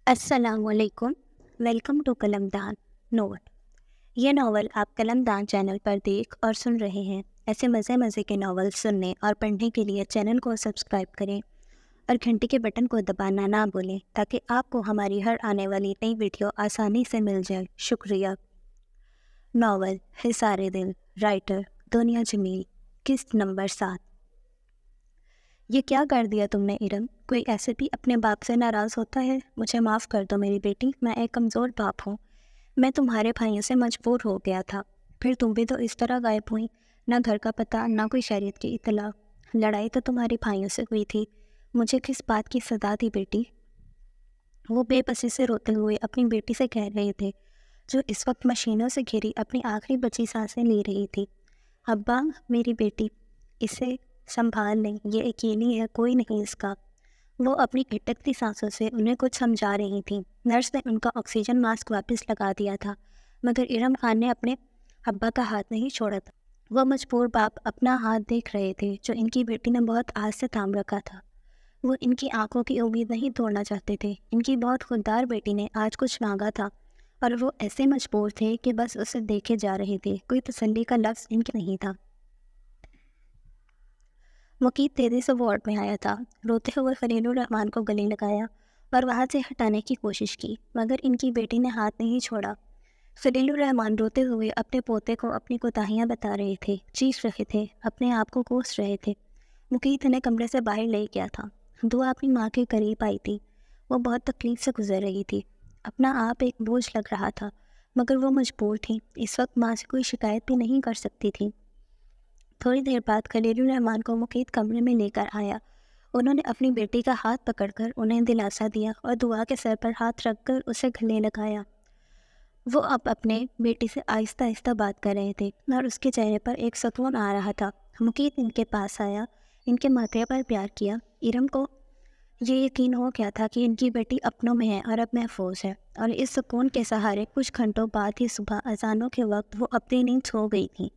السلام علیکم، welcome to قلم دان ناول۔ یہ ناول آپ قلم دان چینل پر دیکھ اور سن رہے ہیں۔ ایسے مزے کے ناول سننے اور پڑھنے کے لیے چینل کو سبسکرائب کریں اور گھنٹی کے بٹن کو دبانا نہ بھولیں تاکہ آپ کو ہماری ہر آنے والی نئی ویڈیو آسانی سے مل جائے۔ شکریہ۔ ناول حصار دل، رائٹر دنیا جمیل، قسط نمبر 7۔ یہ کیا کر دیا تم نے ارم؟ کوئی ایسے بھی اپنے باپ سے ناراض ہوتا ہے؟ مجھے معاف کر دو میری بیٹی، میں ایک کمزور باپ ہوں۔ میں تمہارے بھائیوں سے مجبور ہو گیا تھا، پھر تم بھی تو اس طرح غائب ہوئی، نہ گھر کا پتہ نہ کوئی شریعت کی اطلاع۔ لڑائی تو تمہارے بھائیوں سے ہوئی تھی، مجھے کس بات کی سزا تھی بیٹی؟ وہ بے بسی سے روتے ہوئے اپنی بیٹی سے کہہ رہے تھے، جو اس وقت مشینوں سے گھری اپنی آخری بچی سانسیں لے رہی تھی۔ ابا میری بیٹی، اسے سنبھال لیں، یہ اکیلی ہے، کوئی نہیں اس کا۔ وہ اپنی اٹکتی سانسوں سے انہیں کچھ سمجھا رہی تھیں۔ نرس نے ان کا آکسیجن ماسک واپس لگا دیا تھا، مگر ارم خان نے اپنے ابا کا ہاتھ نہیں چھوڑا تھا۔ وہ مجبور باپ اپنا ہاتھ دیکھ رہے تھے جو ان کی بیٹی نے بہت آس سے تھام رکھا تھا۔ وہ ان کی آنکھوں کی امید نہیں توڑنا چاہتے تھے۔ ان کی بہت خوددار بیٹی نے آج کچھ مانگا تھا اور وہ ایسے مجبور تھے کہ بس اسے دیکھے جا رہے تھے، کوئی تسلی کا لفظ ان کے نہیں تھا۔ وکیل تیزی سے وارڈ میں آیا تھا، روتے ہوئے خلیل الرحمان کو گلے لگایا اور وہاں سے ہٹانے کی کوشش کی، مگر ان کی بیٹی نے ہاتھ نہیں چھوڑا۔ خلیل الرحمان روتے ہوئے اپنے پوتے کو اپنی کوتاہیاں بتا رہے تھے، چیخ رہے تھے، اپنے آپ کو کوس رہے تھے۔ مقیت انہیں کمرے سے باہر لے گیا تھا۔ دعا اپنی ماں کے قریب آئی تھی، وہ بہت تکلیف سے گزر رہی تھی، اپنا آپ ایک بوجھ لگ رہا تھا، مگر وہ مجبور تھی، اس وقت ماں سے کوئی شکایت بھی نہیں کر سکتی تھی۔ تھوڑی دیر بعد خلیل الرحمان کو مقیت کمرے میں لے کر آیا۔ انہوں نے اپنی بیٹی کا ہاتھ پکڑ کر انہیں دلاسا دیا اور دعا کے سر پر ہاتھ رکھ کر اسے گلے لگایا۔ وہ اب اپنے بیٹی سے آہستہ آہستہ بات کر رہے تھے اور اس کے چہرے پر ایک سکون آ رہا تھا۔ مقیت ان کے پاس آیا، ان کے ماتھے پر پیار کیا۔ ارم کو یہ یقین ہو گیا تھا کہ ان کی بیٹی اپنوں میں ہے اور اب محفوظ ہے، اور اس سکون کے سہارے کچھ گھنٹوں بعد ہی صبح اذانوں کے وقت وہ اپنی نیند سو گئی تھی۔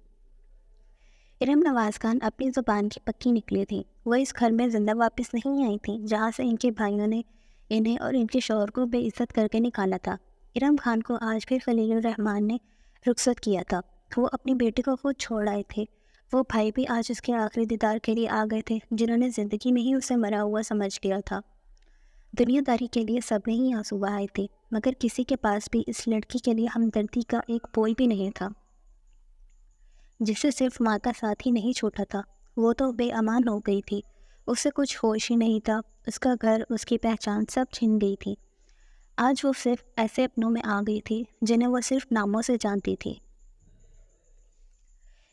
ارم نواز خان اپنی زبان کی پکی نکلی تھی۔ وہ اس گھر میں زندہ واپس نہیں آئی تھیں جہاں سے ان کے بھائیوں نے انہیں اور ان کے شوہر کو بے عزت کر کے نکالا تھا۔ ارم خان کو آج پھر خلیل الرحمان نے رخصت کیا تھا۔ وہ اپنی بیٹی کو خود چھوڑ آئے تھے۔ وہ بھائی بھی آج اس کے آخری دیدار کے لیے آ گئے تھے، جنہوں نے زندگی میں ہی اسے مرا ہوا سمجھ لیا تھا۔ دنیا داری کے لیے سب نے ہی آنسو بہائے تھے، مگر کسی کے پاس بھی اس لڑکی کے لیے ہمدردی کا ایک بول بھی نہیں تھا، جسے صرف ماں کا ساتھ ہی نہیں چھوٹا تھا۔ وہ تو بے امان ہو گئی تھی، اسے کچھ ہوش ہی نہیں تھا، اس کا گھر، اس کی پہچان سب چھن گئی تھی۔ آج وہ صرف ایسے اپنوں میں آ گئی تھی جنہیں وہ صرف ناموں سے جانتی تھی۔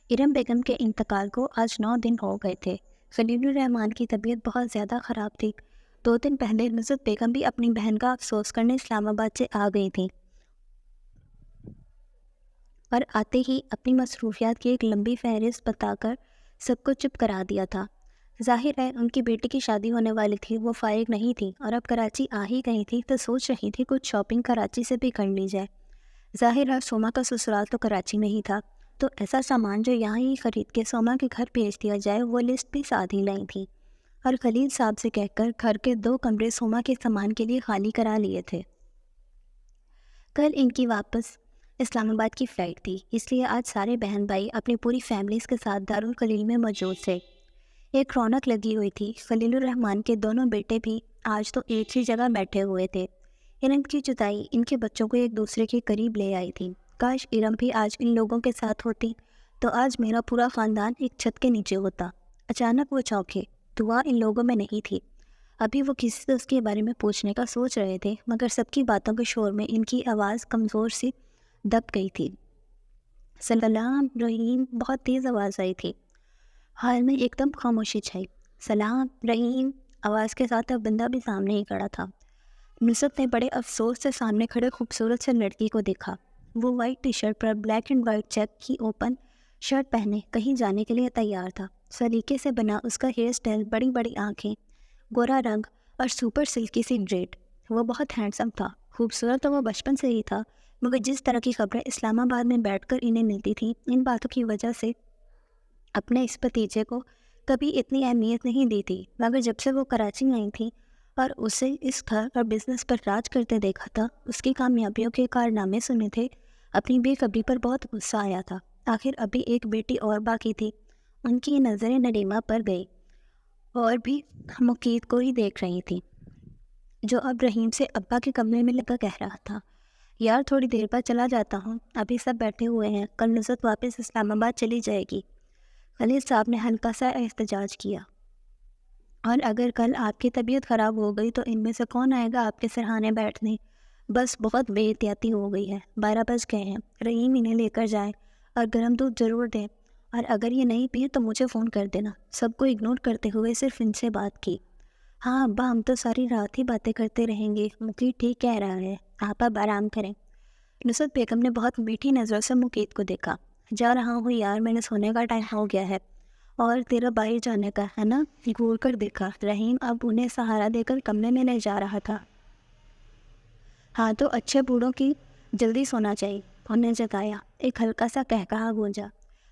ارم بیگم کے انتقال کو آج 9 دن ہو گئے تھے۔ خلیل الرحمان کی طبیعت بہت زیادہ خراب تھی۔ 2 دن پہلے نصرت بیگم بھی اپنی بہن کا افسوس کرنے اسلام آباد سے آ گئی تھیں، اور آتے ہی اپنی مصروفیات کی ایک لمبی فہرست بتا کر سب کو چپ کرا دیا تھا۔ ظاہر ہے ان کی بیٹی کی شادی ہونے والی تھی، وہ فارغ نہیں تھی، اور اب کراچی آ ہی گئی تھی تو سوچ رہی تھی کچھ شاپنگ کراچی سے بھی کر لی جائے۔ ظاہر ہے سوما کا سسرال تو کراچی میں ہی تھا، تو ایسا سامان جو یہاں ہی خرید کے سوما کے گھر بھیج دیا جائے، وہ لسٹ بھی ساتھ ہی لائی تھی، اور خلیل صاحب سے کہہ کر گھر کے 2 کمرے سوما کے سامان کے لیے خالی کرا لیے تھے۔ کل ان کی واپس اسلام آباد کی فلائٹ تھی، اس لیے آج سارے بہن بھائی اپنی پوری فیملیز کے ساتھ دارالخلیل میں موجود تھے۔ ایک رونق لگی ہوئی تھی۔ خلیل الرحمان کے دونوں بیٹے بھی آج تو ایک ہی جگہ بیٹھے ہوئے تھے۔ ارم کی جدائی ان کے بچوں کو ایک دوسرے کے قریب لے آئی تھی۔ کاش ارم بھی آج ان لوگوں کے ساتھ ہوتی تو آج میرا پورا خاندان ایک چھت کے نیچے ہوتا۔ اچانک وہ چونکے، دعا ان لوگوں میں نہیں تھی۔ ابھی وہ کسی سے اس کے بارے میں پوچھنے کا سوچ رہے تھے، مگر سب کی باتوں کے شور میں ان کی آواز کمزور سی دب گئی تھی۔ سلام رحیم، بہت تیز آواز آئی تھی۔ حال میں ایک دم خاموشی چھائی۔ سلام رحیم آواز کے ساتھ اب بندہ بھی سامنے ہی کھڑا تھا۔ نصرت نے بڑے افسوس سے سامنے کھڑے خوبصورت سے لڑکی کو دیکھا۔ وہ white T shirt per black and white check کی اوپن شرٹ پہنے کہیں جانے کے لیے تیار تھا۔ سلیقے سے بنا اس کا ہیئر سٹائل، بڑی بڑی آنکھیں، گورا رنگ اور سوپر سلکی سی ڈریڈ۔ وہ بہت ہینڈسم تھا۔ خوبصورت تو وہ بچپن سے ہی تھا، مگر جس طرح کی خبریں اسلام آباد میں بیٹھ کر انہیں ملتی تھیں، ان باتوں کی وجہ سے اپنے اس بھتیجے کو کبھی اتنی اہمیت نہیں دی تھی، مگر جب سے وہ کراچی آئی تھیں اور اسے اس گھر اور بزنس پر راج کرتے دیکھا تھا، اس کی کامیابیوں کے کارنامے سنے تھے، اپنی بے قدری پر بہت غصہ آیا تھا۔ آخر ابھی ایک بیٹی اور باقی تھی۔ ان کی نظریں نریما پر گئی اور بھی مقید کو ہی دیکھ رہی تھی، جو اب رحیم سے ابا کے کمرے میں لگا کہہ رہا تھا، یار تھوڑی دیر بعد چلا جاتا ہوں، ابھی سب بیٹھے ہوئے ہیں، کل نصرت واپس اسلام آباد چلی جائے گی۔ خلیل صاحب نے ہلکا سا احتجاج کیا، اور اگر کل آپ کی طبیعت خراب ہو گئی تو ان میں سے کون آئے گا آپ کے سرہانے بیٹھنے؟ بس بہت بے احتیاطی ہو گئی ہے، 12 بج گئے ہیں، رحیم انہیں لے کر جائیں اور گرم دودھ ضرور دیں، اور اگر یہ نہیں پیے تو مجھے فون کر دینا۔ سب کو اگنور کرتے ہوئے صرف ان سے بات کی۔ ہاں ابا، ہم تو ساری رات ہی باتیں کرتے رہیں گے، مقید ٹھیک کہہ رہا ہے، آپ اب آرام کریں۔ نصرت بیگم نے بہت میٹھی نظروں سے مقید کو دیکھا۔ جا رہا ہوں یار، میں نے سونے کا ٹائم ہو گیا ہے، اور تیرا باہر جانے کا ہے نا؟ گھور کر دیکھا، رحیم اب انہیں سہارا دے کر کمرے میں لے جا رہا تھا۔ ہاں تو اچھے بوڑھوں کی جلدی سونا چاہیے، انہیں جتایا۔ ایک ہلکا سا قہقہا گونجا۔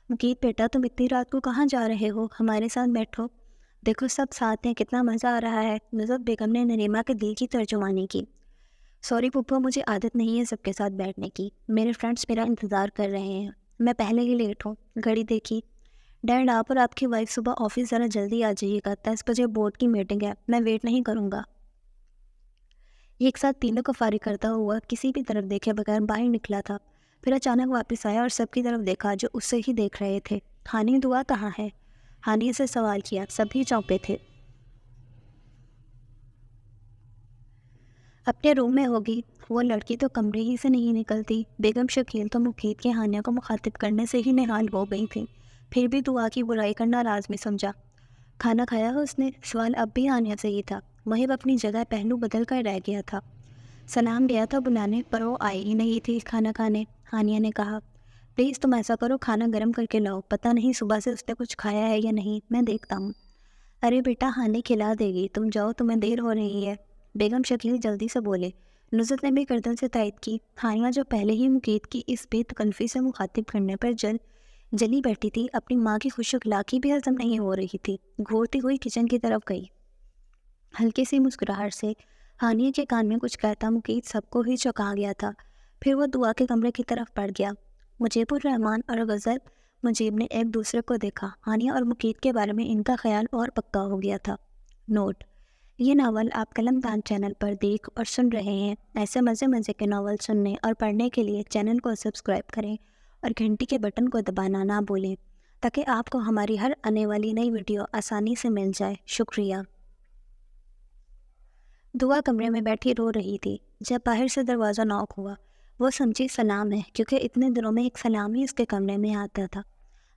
مقید بیٹا، تم اتنی رات کو کہاں جا رہے ہو؟ ہمارے ساتھ بیٹھو، دیکھو سب ساتھ ہیں، کتنا مزہ آ رہا ہے۔ نصرت بیگم نے نریما کے دل کی ترجمانی کی۔ سوری پھپھو، مجھے عادت نہیں ہے سب کے ساتھ بیٹھنے کی، میرے فرینڈس میرا انتظار کر رہے ہیں، میں پہلے ہی لیٹ ہوں۔ گھڑی دیکھی۔ ڈیڈ، آپ اور آپ کی وائف صبح آفس ذرا جلدی آ جائیے گا، 10 بجے بورڈ کی میٹنگ ہے، میں ویٹ نہیں کروں گا۔ ایک ساتھ تینوں کو فارغ کرتا ہوا کسی بھی طرف دیکھے بغیر باہر نکلا تھا، پھر اچانک واپس آیا اور سب کی طرف دیکھا جو اس سے ہی دیکھ رہے تھے۔ ہانی دعا کہاں ہے؟ ہانی سے سوال کیا، سبھی چونکے تھے۔ اپنے روم میں ہوگی، وہ لڑکی تو کمرے ہی سے نہیں نکلتی۔ بیگم شکیل تو مقید کے ہانیہ کو مخاطب کرنے سے ہی نہال ہو گئی تھی، پھر بھی دعا کی برائی کرنا لازمی سمجھا۔ کھانا کھایا ہے اس نے؟ سوال اب بھی ہانیہ سے ہی تھا۔ محب اپنی جگہ پہلو بدل کر رہ گیا تھا۔ سلام گیا تھا بلانے پر وہ آئی ہی نہیں تھی کھانا کھانے۔ ہانیہ نے کہا، پلیز تم ایسا کرو، کھانا گرم کر کے لاؤ، پتہ نہیں صبح سے اس نے کچھ کھایا ہے یا نہیں، میں دیکھتا ہوں۔ ارے بیٹا، ہانی کھلا دے گی، تم جاؤ، تمہیں دیر ہو رہی ہے۔ بیگم شکیل جلدی سے بولے۔ نصرت نے بھی گردن سے تائید کی۔ ہانیہ جو پہلے ہی مقید کی اس بے تکلفی سے مخاطب کرنے پر جلی بیٹھی تھی، اپنی ماں کی خوش اخلاقی بھی ہضم نہیں ہو رہی تھی، گھورتی ہوئی کچن کی طرف گئی۔ ہلکی سی مسکراہٹ سے ہانیہ کے کان میں کچھ کہتا مقید سب کو ہی چونکا گیا تھا، پھر وہ دعا کے کمرے کی طرف بڑھ گیا۔ مجیب الرحمان اور غزل مجیب نے ایک دوسرے کو دیکھا۔ ہانیہ اور مقید کے بارے میں ان کا خیال اور پکا ہو گیا تھا۔ نوٹ: یہ ناول آپ قلم دان چینل پر دیکھ اور سن رہے ہیں۔ ایسے مزے مزے کے ناول سننے اور پڑھنے کے لیے چینل کو سبسکرائب کریں اور گھنٹی کے بٹن کو دبانا نہ بھولیں تاکہ آپ کو ہماری ہر آنے والی نئی ویڈیو آسانی سے مل جائے۔ شکریہ۔ دعا کمرے میں بیٹھی رو رہی تھی جب باہر سے دروازہ ناک ہوا۔ وہ سمجھی سلام ہے، کیونکہ اتنے دنوں میں ایک سلام ہی اس کے کمرے میں آتا تھا۔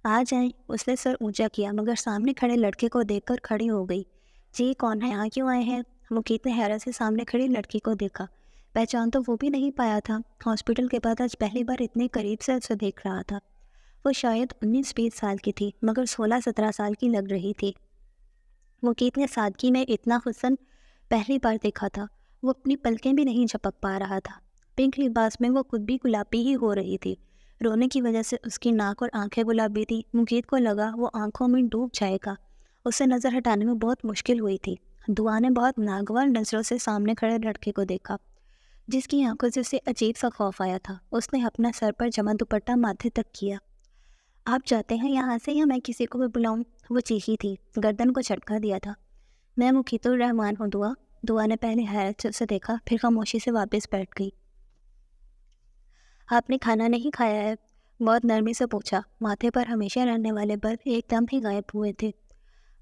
آ جائیں، اس نے سر اونچا کیا مگر سامنے کھڑے لڑکے کو دیکھ کر کھڑی ہو گئی۔ جی کون ہے، یہاں کیوں آئے ہیں؟ مقید نے حیرت سے سامنے کھڑی لڑکی کو دیکھا۔ پہچان تو وہ بھی نہیں پایا تھا، ہاسپٹل کے بعد آج پہلی بار اتنے قریب سے اسے دیکھ رہا تھا۔ وہ شاید 19-20 سال کی تھی مگر 16-17 سال کی لگ رہی تھی۔ مقید نے سادگی میں اتنا حسن پہلی بار دیکھا تھا، وہ اپنی پلکیں بھی نہیں جھپک پا رہا تھا۔ پنک لباس میں وہ خود بھی گلابی ہی ہو رہی تھی، رونے کی وجہ سے اس کی ناک اور آنکھیں گلابی تھی۔ مقید کو لگا وہ آنکھوں میں ڈوب جائے گا، اسے نظر ہٹانے میں بہت مشکل ہوئی تھی۔ دعا نے بہت ناگوار نظروں سے سامنے کھڑے لڑکے کو دیکھا جس کی آنکھوں سے اسے عجیب سا خوف آیا تھا۔ اس نے اپنا سر پر جمع دوپٹہ ماتھے تک کیا۔ آپ جاتے ہیں یہاں سے یا میں کسی کو بھی بلاؤں؟ وہ چیخی تھی، گردن کو جھٹکا دیا تھا۔ میں مقید الرحمان ہوں دعا۔ دعا نے پہلے حیرت سے اسے دیکھا، پھر خاموشی سے واپس بیٹھ گئی۔ آپ نے کھانا نہیں کھایا ہے؟ بہت نرمی سے پوچھا۔ ماتھے پر ہمیشہ رہنے والے بل ایک دم ہی غائب ہوئے تھے۔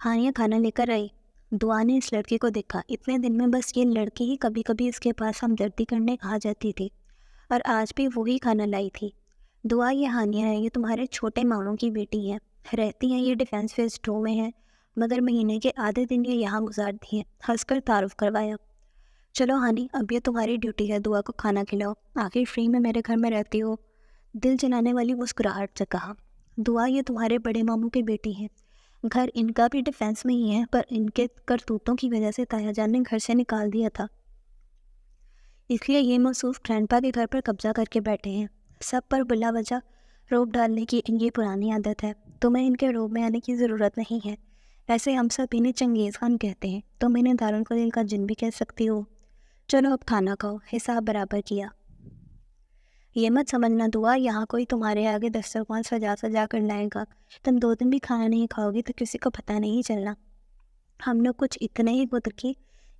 ہانیہ کھانا لے کر آئی۔ دعا نے اس لڑکی کو دیکھا، اتنے دن میں بس یہ لڑکی ہی کبھی کبھی اس کے پاس ہمدردی کرنے آ جاتی تھی، اور آج بھی وہی کھانا لائی تھی۔ دعا، یہ ہانیہ ہے، یہ تمہارے چھوٹے ماموں کی بیٹی ہے، رہتی ہیں یہ ڈیفینس فیز 2 میں ہے، مگر مہینے کے آدھے دن یہ یہاں گزارتی ہیں۔ ہنس کر تعارف کروایا۔ چلو ہانی، اب یہ تمہاری ڈیوٹی ہے، دعا کو کھانا کھلاؤ، آخر فری میں میرے گھر میں رہتی ہو۔ دل جلانے والی مسکراہٹ سے کہا۔ دعا، یہ تمہارے بڑے ماموں کی بیٹی ہے، گھر ان کا بھی ڈیفینس میں ہی ہے، پر ان کے کرتوتوں کی وجہ سے تایا جان نے گھر سے نکال دیا تھا، اس لیے یہ موصوف گرینڈ پا کے گھر پر قبضہ کر کے بیٹھے ہیں۔ سب پر بلا وجہ روک ڈالنے کی ان کی پرانی عادت ہے، تمہیں ان کے روب میں آنے کی ضرورت نہیں ہے۔ ایسے ہم سب انہیں چنگیز خان کہتے ہیں، تم انہیں دارالفضیل کا جن بھی کہہ سکتی ہو۔ چلو اب کھانا کھاؤ، حساب برابر کیا۔ یہ مت سمجھنا دعا یہاں کوئی تمہارے آگے دسترخوان سجا سجا کر لائے گا، تم 2 دن بھی کھانا نہیں کھاؤ گی تو کسی کو پتہ نہیں چلنا۔ ہم لوگ کچھ اتنے ہی خود کی،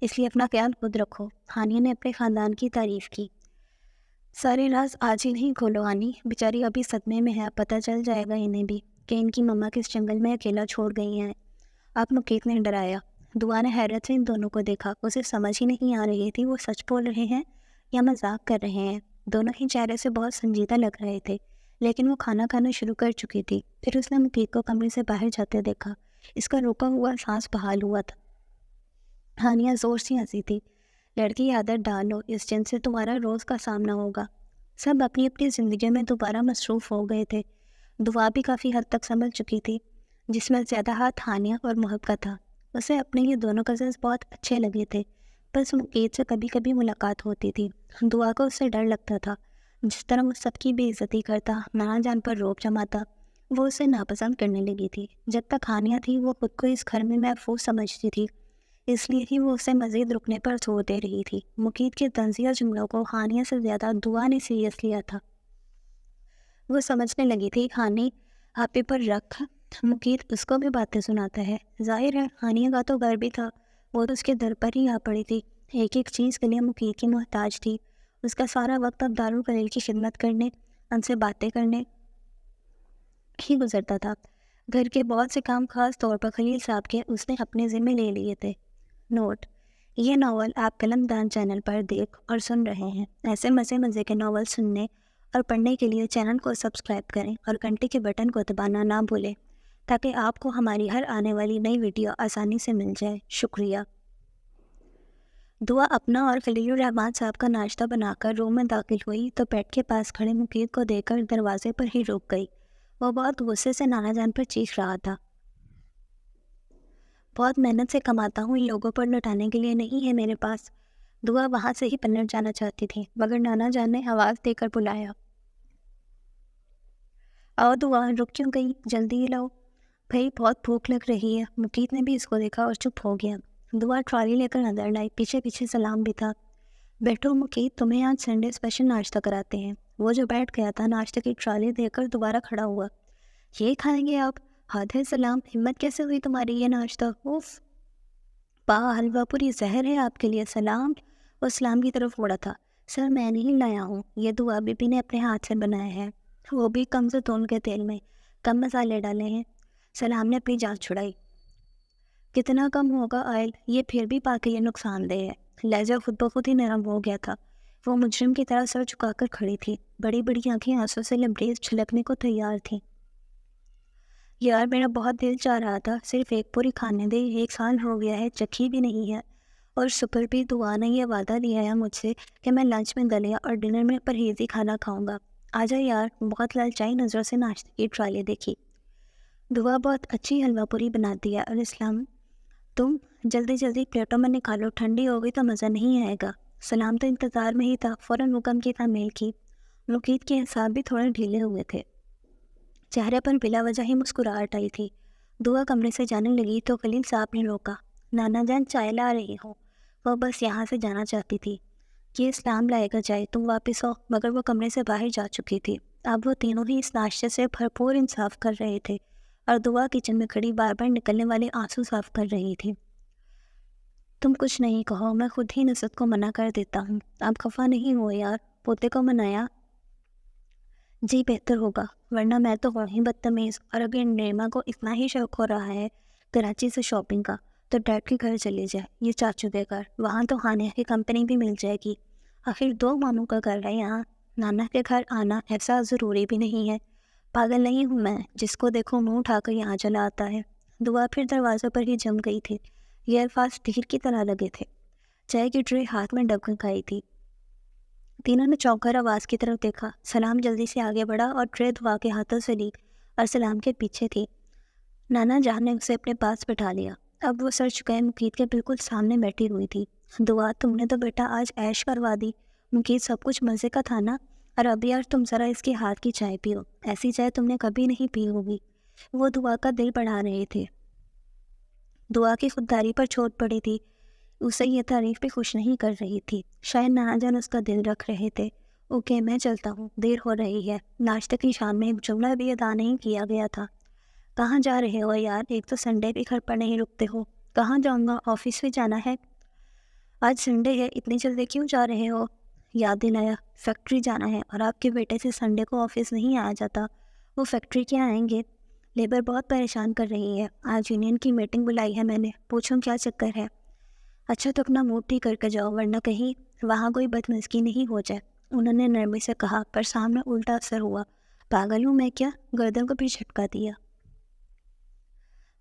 اس لیے اپنا خیال خود رکھو۔ ہانیہ نے اپنے خاندان کی تعریف کی۔ سارے راز آج ہی نہیں کھولو ہانی، بیچاری ابھی صدمے میں ہے، پتہ چل جائے گا انہیں بھی کہ ان کی مما کس جنگل میں اکیلا چھوڑ گئی ہیں۔ آپ مقیت نے ڈرایا۔ دعا نے حیرت سے ان دونوں کو دیکھا، اسے سمجھ ہی نہیں آ رہی تھی وہ سچ بول رہے ہیں یا مذاق کر رہے ہیں۔ دونوں ہی چہرے سے بہت سنجیدہ لگ رہے تھے، لیکن وہ کھانا کھانا شروع کر چکی تھی۔ پھر اس نے مقیت کو کمرے سے باہر جاتے دیکھا، اس کا روکا ہوا سانس بحال ہوا تھا۔ ہانیہ زور سے ہنسی تھی۔ لڑکی عادت ڈالو، اس جن سے تمہارا روز کا سامنا ہوگا۔ سب اپنی اپنی زندگی میں دوبارہ مصروف ہو گئے تھے۔ دعا بھی کافی حد تک سمجھ چکی تھی، جس میں زیادہ ہاتھ ہانیہ اور محب کا تھا۔ اسے اپنے یہ دونوں کزنس بہت اچھے لگے تھے، بس مقیت سے کبھی کبھی ملاقات ہوتی تھی۔ دعا کو اس سے ڈر لگتا تھا، جس طرح وہ سب کی بے عزتی کرتا، نانا جان پر روب جماتا، وہ اسے ناپسند کرنے لگی تھی۔ جب تک ہانیہ تھی وہ خود کو اس گھر میں محفوظ سمجھتی تھی، اس لیے ہی وہ اسے مزید رکنے پر زور دے رہی تھی۔ مقیت کے طنزیہ جملوں کو ہانیہ سے زیادہ دعا نے سیریس لیا تھا۔ وہ سمجھنے لگی تھی ہانی آپے پر رکھ، مقیت اس کو بھی باتیں سناتا ہے۔ ظاہر ہے ہانیہ کا تو گھر بھی تھا، وہ تو اس کے در پر ہی آ پڑی تھی، ایک ایک چیز کے لیے مقیت کی محتاج تھی۔ اس کا سارا وقت اب دارالفضیل کی خدمت کرنے، ان سے باتیں کرنے ہی گزرتا تھا۔ گھر کے بہت سے کام خاص طور پر خلیل صاحب کے اس نے اپنے ذمہ لے لیے تھے۔ نوٹ: یہ ناول آپ قلم دان چینل پر دیکھ اور سن رہے ہیں۔ ایسے مزے کے ناول سننے اور پڑھنے کے لیے چینل کو سبسکرائب کریں اور گھنٹی کے بٹن کو دبانا نہ بھولیں تاکہ آپ کو ہماری ہر آنے والی نئی ویڈیو آسانی سے مل جائے۔ شکریہ۔ دعا اپنا اور خلیل الرحمن صاحب کا ناشتہ بنا کر روم میں داخل ہوئی تو بیڈ کے پاس کھڑے مقیت کو دیکھ کر دروازے پر ہی رک گئی۔ وہ بہت غصے سے نانا جان پر چیخ رہا تھا۔ بہت محنت سے کماتا ہوں، ان لوگوں پر لٹانے کے لیے نہیں ہے میرے پاس۔ دعا وہاں سے ہی پلٹ جانا چاہتی تھی، مگر نانا جان نے آواز دے کر بلایا۔ آؤ دعا، رک کیوں گئی؟ جلدی لاؤ بھائی، بہت بھوک لگ رہی ہے۔ مقیت نے بھی اس کو دیکھا اور چپ ہو گیا۔ دعا ٹرالی لے کر اندر لائی، پیچھے پیچھے سلام بھی تھا۔ بیٹھو مقیت، تمہیں آج سنڈے اسپیشل ناشتہ کراتے ہیں۔ وہ جو بیٹھ گیا تھا ناشتہ کی ٹرالی دے کر دوبارہ کھڑا ہوا۔ یہ کھائیں گے آپ؟ حد ہے سلام، ہمت کیسے ہوئی تمہاری یہ ناشتہ؟ اوف، حلوہ پوری زہر ہے آپ کے لیے۔ سلام، وہ سلام کی طرف مڑا تھا۔ سر میں نہیں لایا ہوں، یہ دعا بی بی نے اپنے ہاتھ سے بنایا ہے، وہ بھی کم زیتون کے تیل میں، کم مسالے ڈالے ہیں۔ سلام نے اپنی جان چھڑائی۔ کتنا کم ہوگا آئل؟ یہ پھر بھی پاکے یہ نقصان دہ ہے۔ لہجہ خود بخود ہی نرم ہو گیا تھا۔ وہ مجرم کی طرح سر جھکا کر کھڑی تھی، بڑی بڑی آنکھیں آنسوں سے لبریز چھلکنے کو تیار تھیں۔ یار میرا بہت دل چاہ رہا تھا، صرف ایک پوری کھانے دے، 1 سال ہو گیا ہے چکھی بھی نہیں ہے۔ اور سپر بھی دعا نے یہ وعدہ لیا ہے مجھ سے کہ میں لنچ میں دلیا اور ڈنر میں پرہیزی کھانا کھاؤں گا۔ آجا یار، بہت لالچائی نظروں سے ناشتے کی ٹرالی دیکھی۔ دعا بہت اچھی حلوہ پوری بناتی ہے، اور اسلام تم جلدی پلیٹوں میں نکالو، ٹھنڈی ہو گئی تو مزہ نہیں آئے گا۔ سلام تو انتظار میں ہی تھا، فوراً حکم کی تعمیل کی۔ مقیت کے اعصاب بھی تھوڑے ڈھیلے ہوئے تھے، چہرے پر بلا وجہ ہی مسکراہٹ آئی تھی۔ دعا کمرے سے جانے لگی تو خلیل صاحب نے روکا۔ نانا جان چائے لا رہی ہوں، وہ بس یہاں سے جانا چاہتی تھی۔ یہ اسلام لائے گا چائے، تم واپس ہو۔ مگر وہ کمرے سے باہر جا چکی تھی۔ اب وہ تینوں ہی اس ناشتے سے بھرپور انصاف کر رہے تھے، اور دعا کچن میں کھڑی بار بار نکلنے والے آنسو صاف کر رہی تھی۔ تم کچھ نہیں کہو، میں خود ہی نصرت کو منع کر دیتا ہوں۔ آپ خفا نہیں ہو یار، پوتے کو منایا جی بہتر ہوگا، ورنہ میں تو ہوں ہی بدتمیز۔ اور اگر نیما کو اتنا ہی شوق ہو رہا ہے کراچی سے شاپنگ کا تو ڈیڈ کے گھر چلے جائے، یہ چاچو کے گھر، وہاں تو ہانیہ کی کمپنی بھی مل جائے گی۔ آخر 2 ماموں کا گھر ہے یہاں، نانا کے گھر آنا ایسا ضروری بھی نہیں ہے۔ پاگل نہیں ہوں میں، جس کو دیکھو منہ اٹھا کر یہاں چلا آتا ہے۔ دعا پھر دروازے پر ہی جم گئی تھی۔ یہ الفاظ تیر کی طرح لگے تھے۔ چائے کی ٹرے ہاتھ میں ڈب کھائی تھی۔ تینوں نے چونک کر آواز کی طرف دیکھا۔ سلام جلدی سے آگے بڑھا اور ٹرے دعا کے ہاتھوں سے لی اور سلام کے پیچھے تھی۔ نانا جان نے اسے اپنے پاس بٹھا لیا۔ اب وہ سر چکائے مقیت کے بالکل سامنے بیٹھی ہوئی تھی۔ دعا، تم نے تو بیٹا آج عیش کروا دی۔ مقیت، سب کچھ مزے کا تھا نا؟ اور اب یار تم ذرا اس کے ہاتھ کی چائے پیو، ایسی چائے تم نے کبھی نہیں پی ہوگی۔ وہ دعا کا دل بڑھا رہے تھے۔ دعا کی خودداری پر چوٹ پڑی تھی، اسے یہ تعریف بھی خوش نہیں کر رہی تھی، شاید نہ جان اس کا دل رکھ رہے تھے۔ اوکے، میں چلتا ہوں، دیر ہو رہی ہے۔ ناشتے کی شام میں ایک جملہ بھی ادا نہیں کیا گیا تھا۔ کہاں جا رہے ہو یار؟ ایک تو سنڈے بھی گھر پر نہیں رکتے ہو۔ کہاں جاؤں گا، آفس بھی جانا ہے۔ آج سنڈے ہے، اتنی جلدی کیوں جا رہے ہو؟ یاد دلایا، فیکٹری جانا ہے اور آپ کے بیٹے سے سنڈے کو آفس نہیں آیا جاتا۔ وہ فیکٹری کیا آئیں گے؟ لیبر بہت پریشان کر رہی ہے، آج یونین کی میٹنگ بلائی ہے میں نے، پوچھوں کیا چکر ہے۔ اچھا تو اپنا موڈ ٹھیک کر کے جاؤ، ورنہ کہیں وہاں کوئی بدمزگی نہیں ہو جائے، انہوں نے نرمی سے کہا، پر سامنے الٹا اثر ہوا۔ پاگل ہوں میں کیا؟ گردن کو بھی جھٹکا دیا۔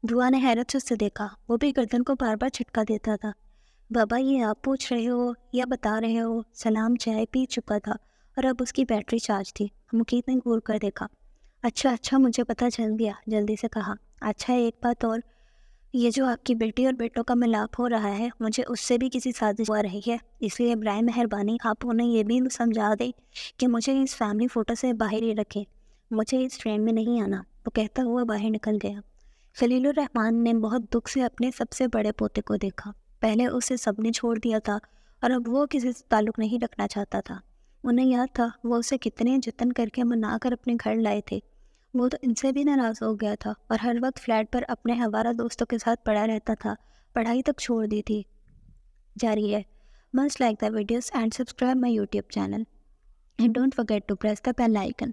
دعا نے حیرت سے اسے دیکھا، وہ بھی گردن کو بار بار جھٹکا دیتا تھا۔ بابا یہ آپ پوچھ رہے ہو یا بتا رہے ہو؟ سلام چائے پی چکا تھا اور اب اس کی بیٹری چارج تھی۔ مقیت نے گور کر دیکھا۔ اچھا مجھے پتہ چل گیا، جلدی سے کہا۔ اچھا ایک بات اور، یہ جو آپ کی بیٹی اور بیٹوں کا ملاپ ہو رہا ہے، مجھے اس سے بھی کسی سازش ہو رہی ہے، اس لیے برائے مہربانی آپ انہیں یہ بھی سمجھا دیں کہ مجھے اس فیملی فوٹو سے باہر ہی رکھیں، مجھے اس ٹرین میں نہیں آنا۔ وہ کہتا ہوا باہر نکل گیا۔ خلیل الرحمن نے بہت دکھ سے اپنے سب سے بڑے پوتے کو دیکھا۔ پہلے اسے سب نے چھوڑ دیا تھا اور اب وہ کسی سے تعلق نہیں رکھنا چاہتا تھا۔ انہیں یاد تھا وہ اسے کتنے جتن کر کے منا کر اپنے گھر لائے تھے۔ وہ تو ان سے بھی ناراض ہو گیا تھا اور ہر وقت فلیٹ پر اپنے ہوارہ دوستوں کے ساتھ پڑا رہتا تھا، پڑھائی تک چھوڑ دی تھی۔ جاری ہے۔ Must like the videos and subscribe my YouTube channel. And don't forget to press the bell icon.